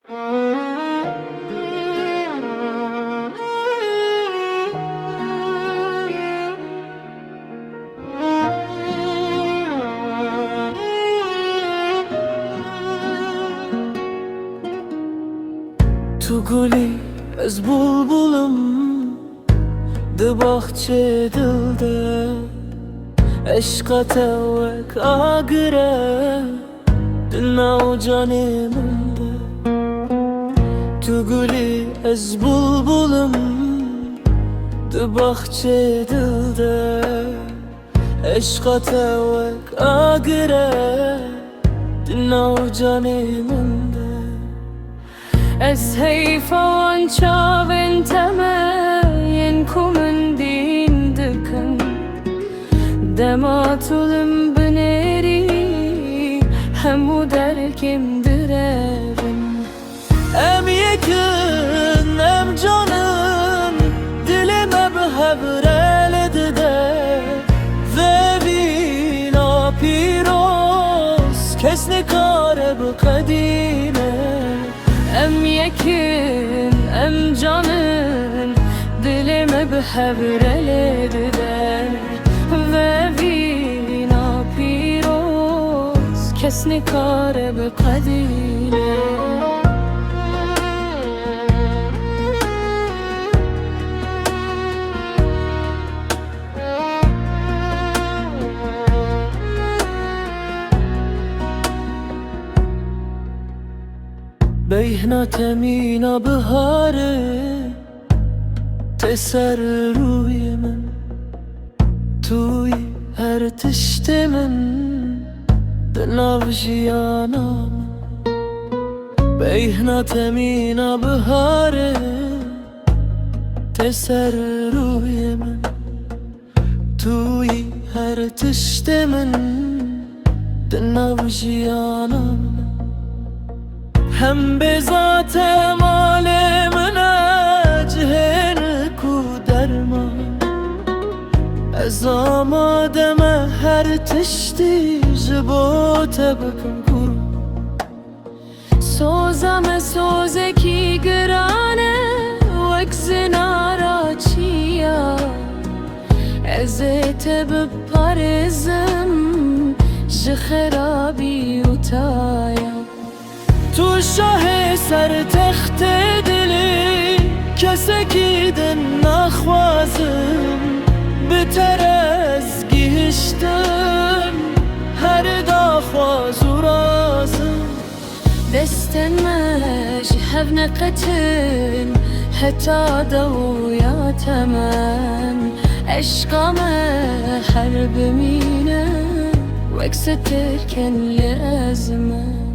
تقولي از بلبلم ده bahçe dilde عشق توك آگره دلنا canımda تقولي از بلبلم ده bahçe dilde عشق توك آگره دلنا canımda از حیف آنچه وانتمه ینکم دین دکن دماتلم بنری همو درکم درevim ام یکن ام canım dilime بهبرلد de ve vina piros kesne kare بقديمه ام یکن ام canım dilime بهبرلد de ve vina piros kesne kare بقديمه بیهنا تمینا بهاره تسر روی من توی هر تشت من دلناو جیانم بیهنا تمینا بهاره تسر روی من توی هر تشت من دلناو جیانم هم به ذات مال من جهن کو درمان از آمادم هر تشتی جبوت بکن کرو سوزم سوزه کی گرانه وکزنا را چیا ازت بپارزم جخرابی و تایا تو شاه سر تخت دلی کسی که دن نخوازم بتر از گیشتم هر داخواز و رازم دستن مش هف نقتن حتی دویا تمن عشقام هر بمینه وکستر کن لازمه